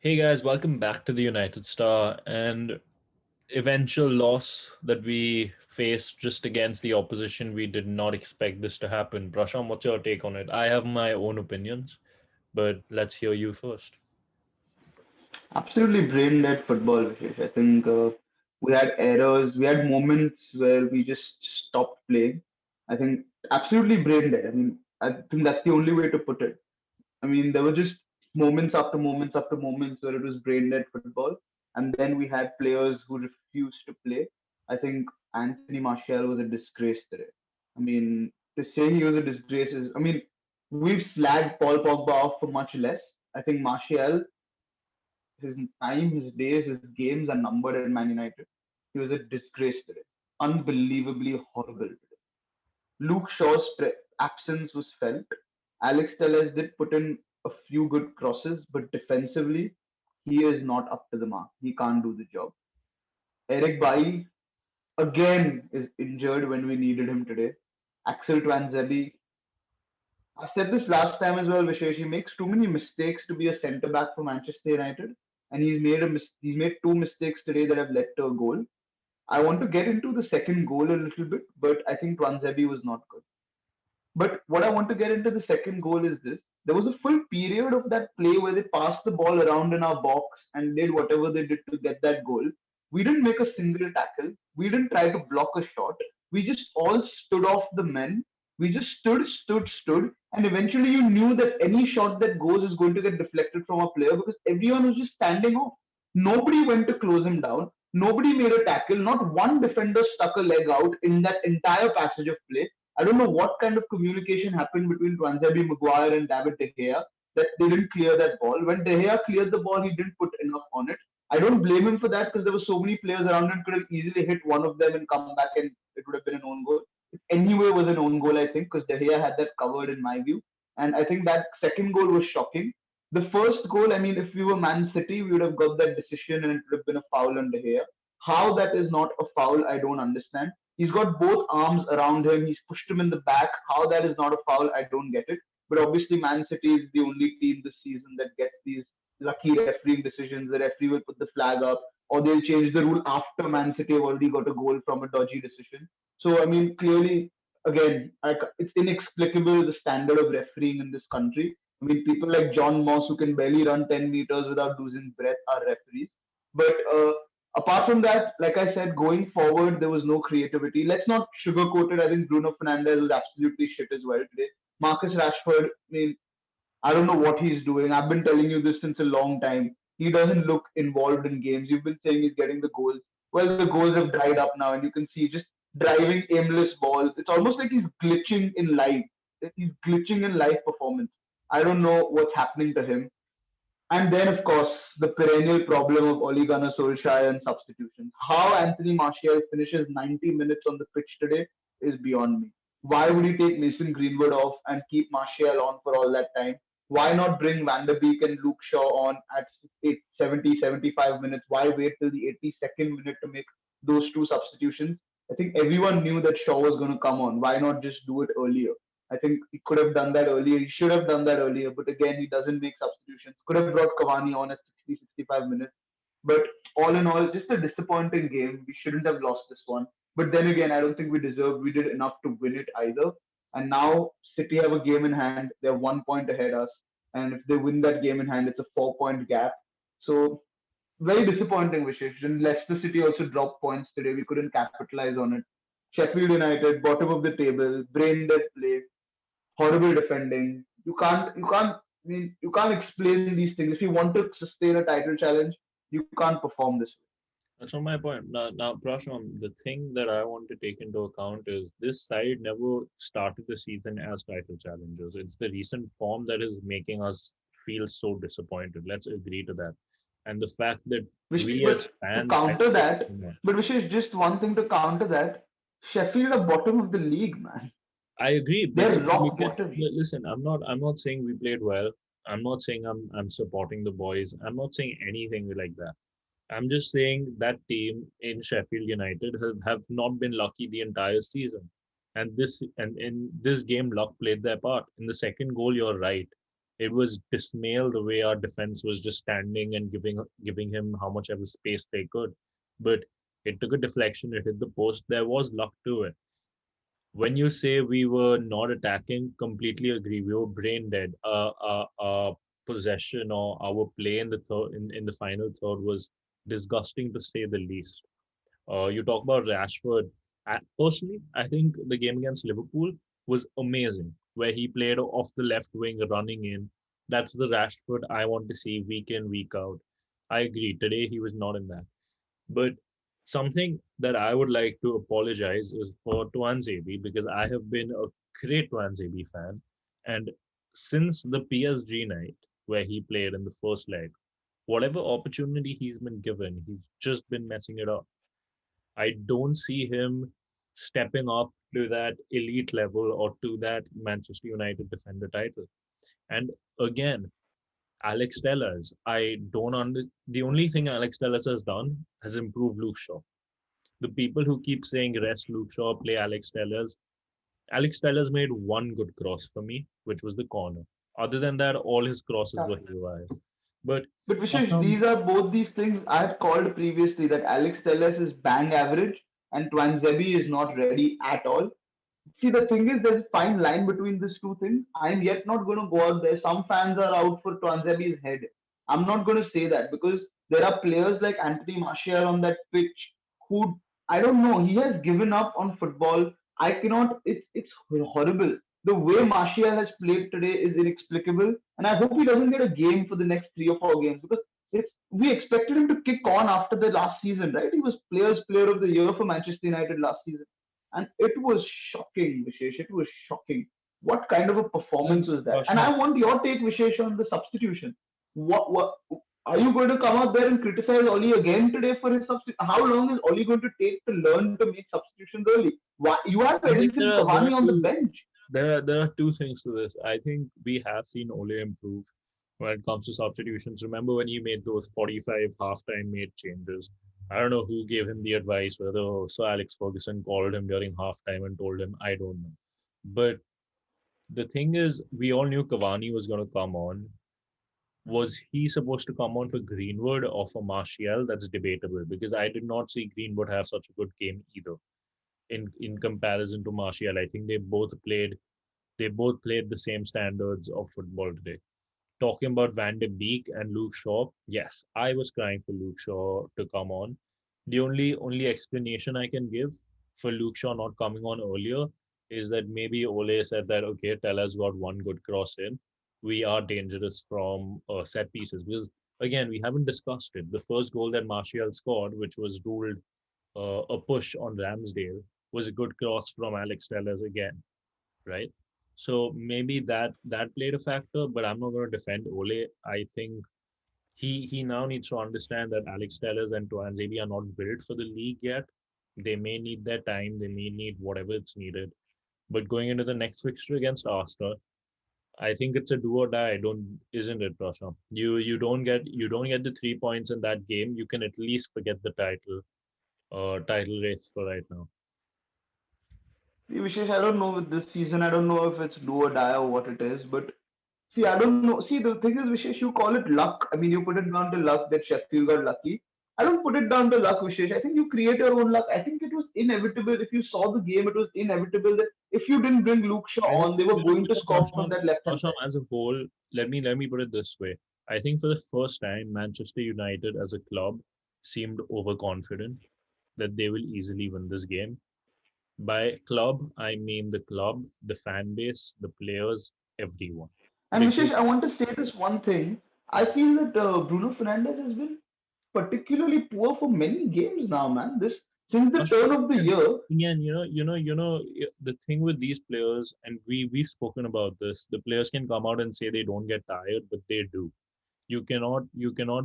Hey guys, welcome back to the United Star and eventual loss that we faced just against the opposition. We did not expect this to happen. Prashant, what's your take on it? I have my own opinions, but let's hear you first. Absolutely brain dead football, Vishesh. I think we had errors, we had moments where we just stopped playing. I think absolutely brain dead. I mean, I think that's the only way to put it. I mean, there were just moments after moments after moments where it was brain dead football, and then we had players who refused to play. I think Anthony Martial was a disgrace today. I mean, to say he was a disgrace is, I mean, we've slagged Paul Pogba off for much less. I think Martial, his time, his days, his games are numbered at Man United. He was a disgrace today. Unbelievably horrible today. Luke Shaw's absence was felt. Alex Telles did put in a few good crosses, but defensively, he is not up to the mark. He can't do the job. Eric Bailly, again, is injured when we needed him today. Axel Twanzebe, I said this last time as well, Vishesh. He makes too many mistakes to be a centre back for Manchester United, and he's made two mistakes today that have led to a goal. I want to get into the second goal a little bit, but I think Twanzebe was not good. But what I want to get into the second goal is this. There was a full period of that play where they passed the ball around in our box and did whatever they did to get that goal. We didn't make a single tackle. We didn't try to block a shot. We just all stood off the men. We just stood, and eventually you knew that any shot that goes is going to get deflected from a player because everyone was just standing off. Nobody went to close him down. Nobody made a tackle. Not one defender stuck a leg out in that entire passage of play. I don't know what kind of communication happened between Twanzebe Maguire and David De Gea that they didn't clear that ball. When De Gea cleared the ball, he didn't put enough on it. I don't blame him for that because there were so many players around him could have easily hit one of them and come back and it would have been an own goal. It anyway was an own goal, I think, because De Gea had that covered in my view. And I think that second goal was shocking. The first goal, I mean, if we were Man City, we would have got that decision and it would have been a foul on De Gea. How that is not a foul, I don't understand. He's got both arms around him. He's pushed him in the back. How that is not a foul, I don't get it. But obviously, Man City is the only team this season that gets these lucky refereeing decisions. The referee will put the flag up, or they'll change the rule after Man City have already got a goal from a dodgy decision. So, I mean, clearly, again, it's inexplicable the standard of refereeing in this country. I mean, people like John Moss who can barely run 10 meters without losing breath are referees. But apart from that, like I said, going forward, there was no creativity. Let's not sugarcoat it. I think Bruno Fernandes was absolutely shit as well today. Marcus Rashford, I mean, I don't know what he's doing. I've been telling you this since a long time. He doesn't look involved in games. You've been saying he's getting the goals. Well, the goals have dried up now, and you can see just driving aimless balls. It's almost like he's glitching in life. He's glitching in life performance. I don't know what's happening to him. And then, of course, the perennial problem of Ole Gunnar Solskjaer and substitutions. How Anthony Martial finishes 90 minutes on the pitch today is beyond me. Why would he take Mason Greenwood off and keep Martial on for all that time? Why not bring Van der Beek and Luke Shaw on at 70, 75 minutes? Why wait till the 82nd minute to make those two substitutions? I think everyone knew that Shaw was going to come on. Why not just do it earlier? I think he could have done that earlier. He should have done that earlier. But again, he doesn't make substitutions. Could have brought Cavani on at 60, 65 minutes. But all in all, just a disappointing game. We shouldn't have lost this one. But then again, I don't think we did enough to win it either. And now City have a game in hand. They're 1 point ahead us. And if they win that game in hand, it's a 4 point gap. So very disappointing, Vishesh. And Leicester City also dropped points today. We couldn't capitalize on it. Sheffield United, bottom of the table, brain dead play, horrible defending. You can't explain these things. If you want to sustain a title challenge, you can't perform this way. That's not my point. Now, Prashant, the thing that I want to take into account is this side never started the season as title challengers. It's the recent form that is making us feel so disappointed. Let's agree to that. And the fact that we But as to fans counter hype it that, so much. but Vishesh, just one thing to counter that, Sheffield are bottom of the league, man. I agree, but They're if you rock look at bottom. listen, I'm not saying we played well. I'm not saying I'm supporting the boys. I'm not saying anything like that. I'm just saying that team in Sheffield United have not been lucky the entire season. And in this game, luck played their part. In the second goal, you're right. It was dismal the way our defense was just standing and giving him how much ever space they could. But it took a deflection, it hit the post. There was luck to it. When you say we were not attacking, completely agree. We were brain dead. Possession or our play in the in the final third was disgusting to say the least. You talk about Rashford. Personally, I think the game against Liverpool was amazing, where he played off the left wing, running in. That's the Rashford I want to see week in, week out. I agree. Today he was not in that. But something that I would like to apologize is for Tuanzebe because I have been a great Tuanzebe fan. And since the PSG night where he played in the first leg, whatever opportunity he's been given, he's just been messing it up. I don't see him stepping up to that elite level or to that Manchester United defender title. And again, Alex Tellers, I don't under the only thing Alex Tellers has done has improved Luke Shaw. The people who keep saying rest Luke Shaw, play Alex Tellers made one good cross for me, which was the corner. Other than that, all his crosses were haywire. But But for Vishesh, some, these are both these things I had called previously that Alex Telles is bang average and Twanzebe is not ready at all. See, the thing is, there's a fine line between these two things. I'm yet not going to go out there. Some fans are out for Twanzebe's head. I'm not going to say that because there are players like Anthony Martial on that pitch who, I don't know, he has given up on football. I cannot, it's horrible. The way Martial has played today is inexplicable. And I hope he doesn't get a game for the next 3 or 4 games because we expected him to kick on after the last season, right? He was Player of the Year for Manchester United last season. And it was shocking, Vishesh. It was shocking. What kind of a performance was that? And Prashant, I want your take, Vishesh, on the substitution. What are you going to come out there and criticize Oli again today for his substitution? How long is Oli going to take to learn to make substitutions early? Why you have I think Edinson there Cavani are on the two bench? there are two things to this. I think we have seen Ole improve when it comes to substitutions. Remember when he made those 45 halftime made changes? I don't know who gave him the advice, whether Sir Alex Ferguson called him during halftime and told him, I don't know. But the thing is, we all knew Cavani was going to come on. Was he supposed to come on for Greenwood or for Martial? That's debatable because I did not see Greenwood have such a good game either. In comparison to Martial, I think they both played the same standards of football today. Talking about Van de Beek and Luke Shaw, yes, I was crying for Luke Shaw to come on. The only explanation I can give for Luke Shaw not coming on earlier is that maybe Ole said that okay, Tella's got one good cross in. We are dangerous from set pieces because again we haven't discussed it. The first goal that Martial scored, which was ruled a push on Ramsdale, was a good cross from Alex Tellers again, right? So maybe that played a factor, but I'm not going to defend Ole. I think he now needs to understand that Alex Tellers and Tuanzebe are not built for the league yet. They may need their time. They may need whatever it's needed. But going into the next fixture against Arsenal, I think it's a do or die. Don't isn't it, Prashant? You don't get the 3 points in that game. You can at least forget the title race for right now. See, Vishesh, I don't know with this season. I don't know if it's do or die or what it is, but see, I don't know. See, the thing is, Vishesh, you call it luck. I mean, you put it down to luck that Sheffield got lucky. I don't put it down to luck, Vishesh. I think you create your own luck. I think it was inevitable. If you saw the game, it was inevitable that if you didn't bring Luke Shaw I think on, they were going to score from that left-hand Prashant, side. as a whole, let me put it this way. I think for the first time, Manchester United as a club seemed overconfident that they will easily win this game. By club, I mean the club, the fan base, the players, everyone. And Because Vishesh, I want to say this one thing. I feel that Bruno Fernandes has been particularly poor for many games now, man. This since the Prashant, turn of the year. again, the thing with these players, and we've spoken about this. The players can come out and say they don't get tired, but they do. You cannot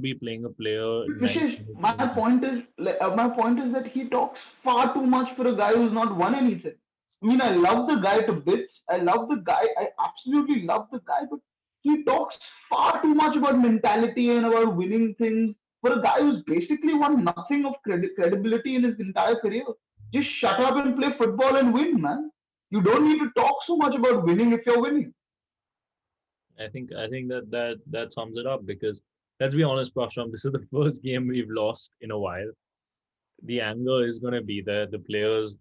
be playing a player 90 Vishesh, minutes my in. point is my point is that he talks far too much for a guy who's not won anything. I mean, I love the guy to bits. I love the guy. I absolutely love the guy, but he talks far too much about mentality and about winning things for a guy who's basically won nothing of credibility in his entire career. Just shut up and play football and win, man. You don't need to talk so much about winning if you're winning. I think that sums it up because let's be honest, Prasham, this is the first game we've lost in a while. The anger is gonna be there. The players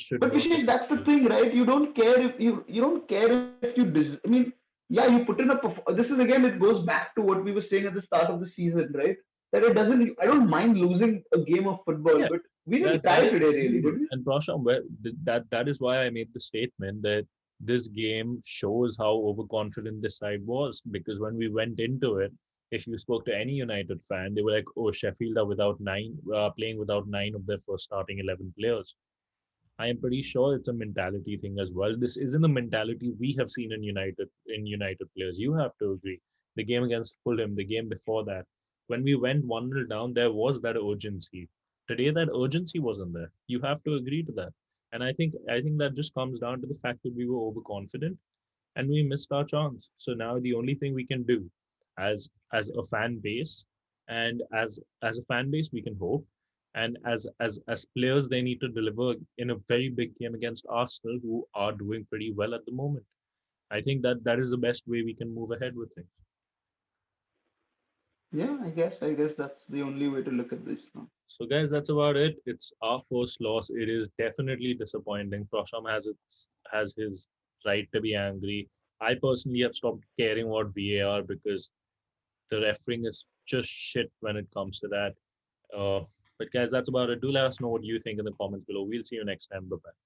should But know the Abhishek, that's the message. thing, right? You don't care if you don't care if I mean, yeah, you put in a this is again, it goes back to what we were saying at the start of the season, right? That it doesn't. I don't mind losing a game of football, Yeah, but we didn't that try is today, really, did true. we? And Prasham, that is why I made the statement that this game shows how overconfident this side was. Because when we went into it, if you spoke to any United fan, they were like, "Oh, Sheffield are without playing without nine of their first starting 11 players." I am pretty sure it's a mentality thing as well. This isn't a mentality we have seen in United players. You have to agree. The game against Fulham, the game before that, when we went 1-0 down, there was that urgency. Today that urgency wasn't there. You have to agree to that. And I think that just comes down to the fact that we were overconfident and we missed our chance. So now the only thing we can do as a fan base and as a fan base we can hope, and as players they need to deliver in a very big game against Arsenal, who are doing pretty well at the moment. I think that is the best way we can move ahead with things. Yeah, I guess that's the only way to look at this now. So guys, that's about it. It's our first loss. It is definitely disappointing. Prasham has his right to be angry. I personally have stopped caring about VAR because the refereeing is just shit when it comes to that. Uh, but guys, that's about it. Do let us know what you think in the comments below. We'll see you next time. Bye bye.